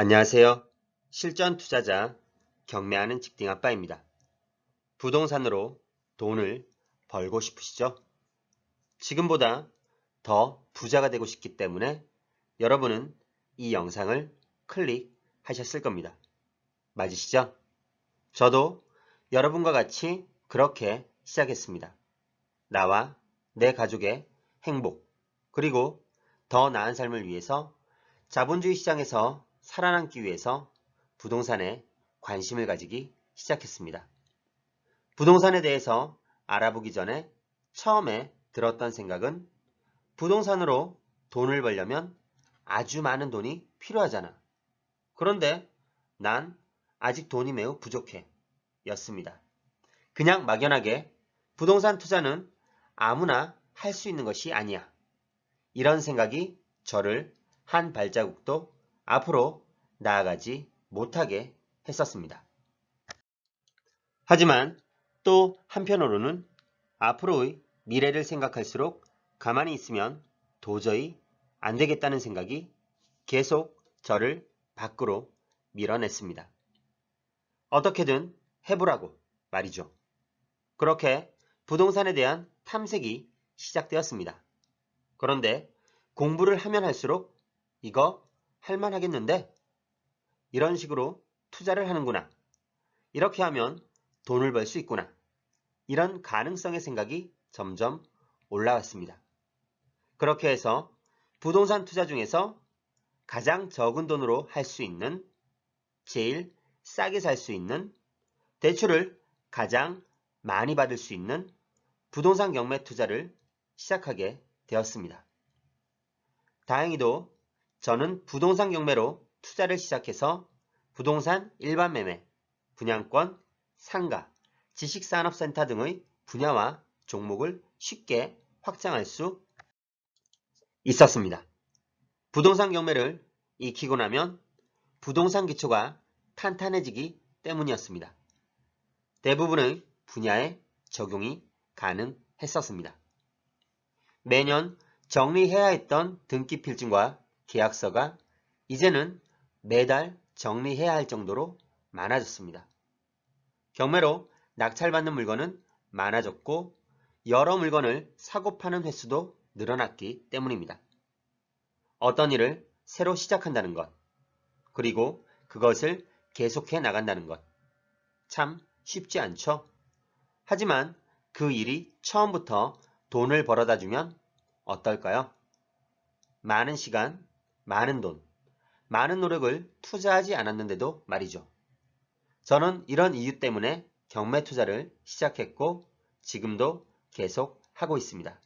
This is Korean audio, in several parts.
안녕하세요. 실전 투자자 경매하는 직딩 아빠입니다. 부동산으로 돈을 벌고 싶으시죠? 지금보다 더 부자가 되고 싶기 때문에 여러분은 이 영상을 클릭하셨을 겁니다. 맞으시죠? 저도 여러분과 같이 그렇게 시작했습니다. 나와 내 가족의 행복, 그리고 더 나은 삶을 위해서 자본주의 시장에서 살아남기 위해서 부동산에 관심을 가지기 시작했습니다. 부동산에 대해서 알아보기 전에 처음에 들었던 생각은 부동산으로 돈을 벌려면 아주 많은 돈이 필요하잖아. 그런데 난 아직 돈이 매우 부족해 였습니다. 그냥 막연하게 부동산 투자는 아무나 할 수 있는 것이 아니야. 이런 생각이 저를 한 발자국도 앞으로 나아가지 못하게 했었습니다. 하지만 또 한편으로는 앞으로의 미래를 생각할수록 가만히 있으면 도저히 안 되겠다는 생각이 계속 저를 밖으로 밀어냈습니다. 어떻게든 해보라고 말이죠. 그렇게 부동산에 대한 탐색이 시작되었습니다. 그런데 공부를 하면 할수록 이거 할만하겠는데? 이런 식으로 투자를 하는구나. 이렇게 하면 돈을 벌 수 있구나. 이런 가능성의 생각이 점점 올라왔습니다. 그렇게 해서 부동산 투자 중에서 가장 적은 돈으로 할 수 있는, 제일 싸게 살 수 있는, 대출을 가장 많이 받을 수 있는 부동산 경매 투자를 시작하게 되었습니다. 다행히도 저는 부동산 경매로 투자를 시작해서 부동산 일반 매매, 분양권, 상가, 지식산업센터 등의 분야와 종목을 쉽게 확장할 수 있었습니다. 부동산 경매를 익히고 나면 부동산 기초가 탄탄해지기 때문이었습니다. 대부분의 분야에 적용이 가능했었습니다. 매년 정리해야 했던 등기 필증과 계약서가 이제는 매달 정리해야 할 정도로 많아졌습니다. 경매로 낙찰받는 물건은 많아졌고 여러 물건을 사고 파는 횟수도 늘어났기 때문입니다. 어떤 일을 새로 시작한다는 것, 그리고 그것을 계속해 나간다는 것, 참 쉽지 않죠? 하지만 그 일이 처음부터 돈을 벌어다 주면 어떨까요? 많은 시간, 많은 돈, 많은 노력을 투자하지 않았는데도 말이죠. 저는 이런 이유 때문에 경매 투자를 시작했고 지금도 계속 하고 있습니다.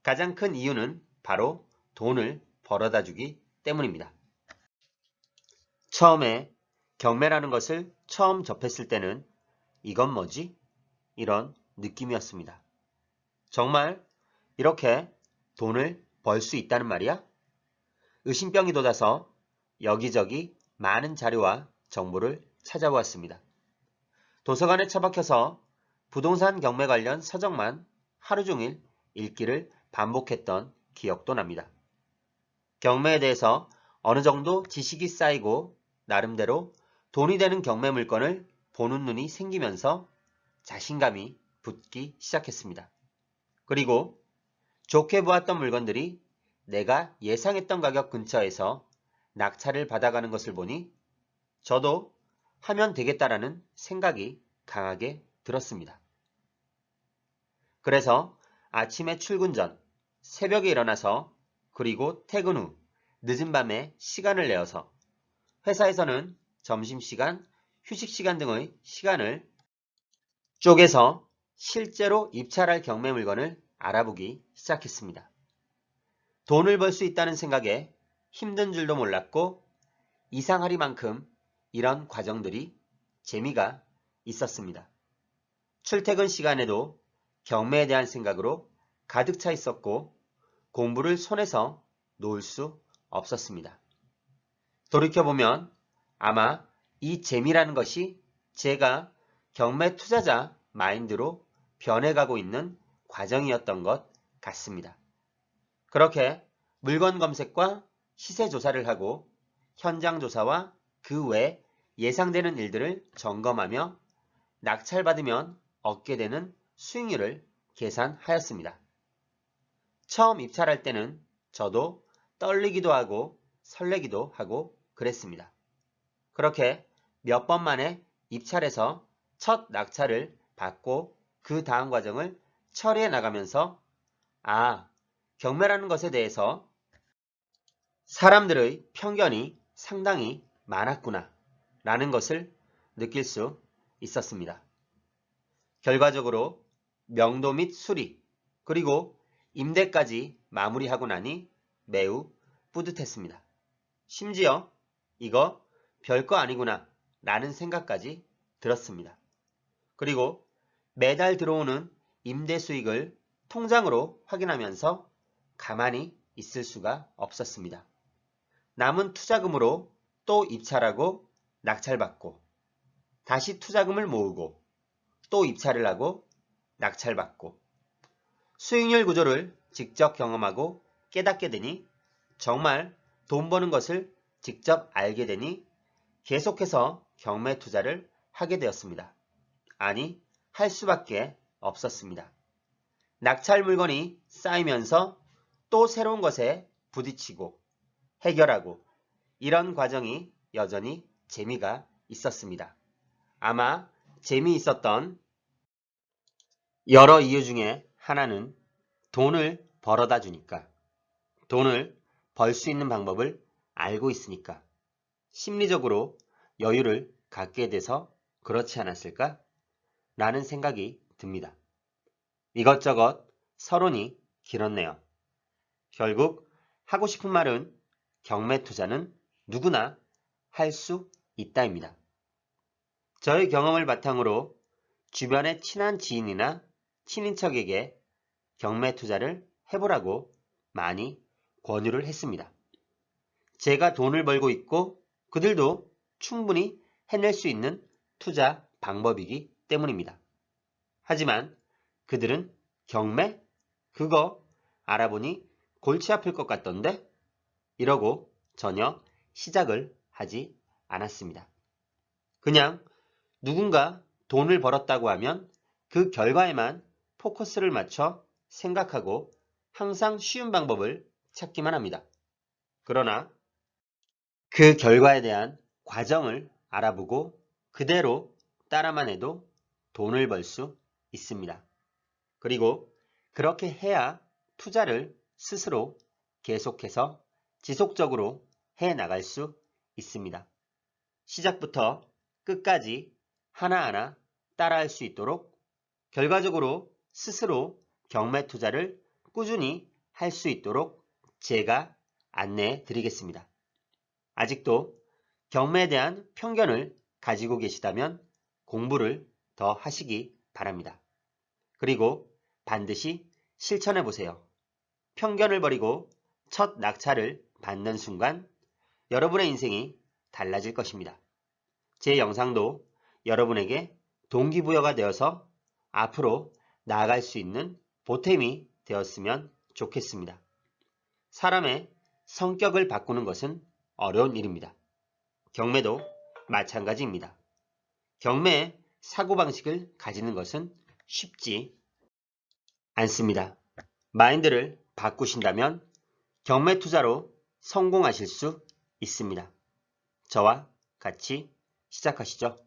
가장 큰 이유는 바로 돈을 벌어다 주기 때문입니다. 처음에 경매라는 것을 처음 접했을 때는 이건 뭐지? 이런 느낌이었습니다. 정말 이렇게 돈을 벌 수 있다는 말이야? 의심병이 돋아서 여기저기 많은 자료와 정보를 찾아보았습니다. 도서관에 처박혀서 부동산 경매 관련 서적만 하루 종일 읽기를 반복했던 기억도 납니다. 경매에 대해서 어느 정도 지식이 쌓이고 나름대로 돈이 되는 경매 물건을 보는 눈이 생기면서 자신감이 붙기 시작했습니다. 그리고 좋게 보았던 물건들이 내가 예상했던 가격 근처에서 낙찰을 받아가는 것을 보니 저도 하면 되겠다라는 생각이 강하게 들었습니다. 그래서 아침에 출근 전, 새벽에 일어나서 그리고 퇴근 후 늦은 밤에 시간을 내어서 회사에서는 점심시간, 휴식시간 등의 시간을 쪼개서 실제로 입찰할 경매 물건을 알아보기 시작했습니다. 돈을 벌 수 있다는 생각에 힘든 줄도 몰랐고 이상하리만큼 이런 과정들이 재미가 있었습니다. 출퇴근 시간에도 경매에 대한 생각으로 가득 차 있었고 공부를 손에서 놓을 수 없었습니다. 돌이켜보면 아마 이 재미라는 것이 제가 경매 투자자 마인드로 변해가고 있는 과정이었던 것 같습니다. 그렇게 물건 검색과 시세 조사를 하고 현장 조사와 그 외 예상되는 일들을 점검하며 낙찰받으면 얻게 되는 수익률을 계산하였습니다. 처음 입찰할 때는 저도 떨리기도 하고 설레기도 하고 그랬습니다. 그렇게 몇 번 만에 입찰해서 첫 낙찰을 받고 그 다음 과정을 처리해 나가면서 경매라는 것에 대해서 사람들의 편견이 상당히 많았구나 라는 것을 느낄 수 있었습니다. 결과적으로 명도 및 수리 그리고 임대까지 마무리하고 나니 매우 뿌듯했습니다. 심지어 이거 별거 아니구나 라는 생각까지 들었습니다. 그리고 매달 들어오는 임대 수익을 통장으로 확인하면서 가만히 있을 수가 없었습니다. 남은 투자금으로 또 입찰하고 낙찰받고 다시 투자금을 모으고 또 입찰을 하고 낙찰받고 수익률 구조를 직접 경험하고 깨닫게 되니 정말 돈 버는 것을 직접 알게 되니 계속해서 경매 투자를 하게 되었습니다. 아니, 할 수밖에 없었습니다. 낙찰 물건이 쌓이면서 또 새로운 것에 부딪히고 해결하고 이런 과정이 여전히 재미가 있었습니다. 아마 재미있었던 여러 이유 중에 하나는 돈을 벌어다 주니까, 돈을 벌 수 있는 방법을 알고 있으니까 심리적으로 여유를 갖게 돼서 그렇지 않았을까? 라는 생각이 듭니다. 이것저것 서론이 길었네요. 결국 하고 싶은 말은 경매 투자는 누구나 할 수 있다입니다. 저의 경험을 바탕으로 주변의 친한 지인이나 친인척에게 경매 투자를 해보라고 많이 권유를 했습니다. 제가 돈을 벌고 있고 그들도 충분히 해낼 수 있는 투자 방법이기 때문입니다. 하지만 그들은 경매? 그거 알아보니 골치 아플 것 같던데? 이러고 전혀 시작을 하지 않았습니다. 그냥 누군가 돈을 벌었다고 하면 그 결과에만 포커스를 맞춰 생각하고 항상 쉬운 방법을 찾기만 합니다. 그러나 그 결과에 대한 과정을 알아보고 그대로 따라만 해도 돈을 벌 수 있습니다. 그리고 그렇게 해야 투자를 스스로 계속해서 지속적으로 해 나갈 수 있습니다. 시작부터 끝까지 하나하나 따라할 수 있도록 결과적으로 스스로 경매 투자를 꾸준히 할 수 있도록 제가 안내해 드리겠습니다. 아직도 경매에 대한 편견을 가지고 계시다면 공부를 더 하시기 바랍니다. 그리고 반드시 실천해 보세요. 편견을 버리고 첫 낙찰을 받는 순간 여러분의 인생이 달라질 것입니다. 제 영상도 여러분에게 동기부여가 되어서 앞으로 나아갈 수 있는 보탬이 되었으면 좋겠습니다. 사람의 성격을 바꾸는 것은 어려운 일입니다. 경매도 마찬가지입니다. 경매의 사고방식을 가지는 것은 쉽지 않습니다. 마인드를 바꾸신다면 경매 투자로 성공하실 수 있습니다. 저와 같이 시작하시죠.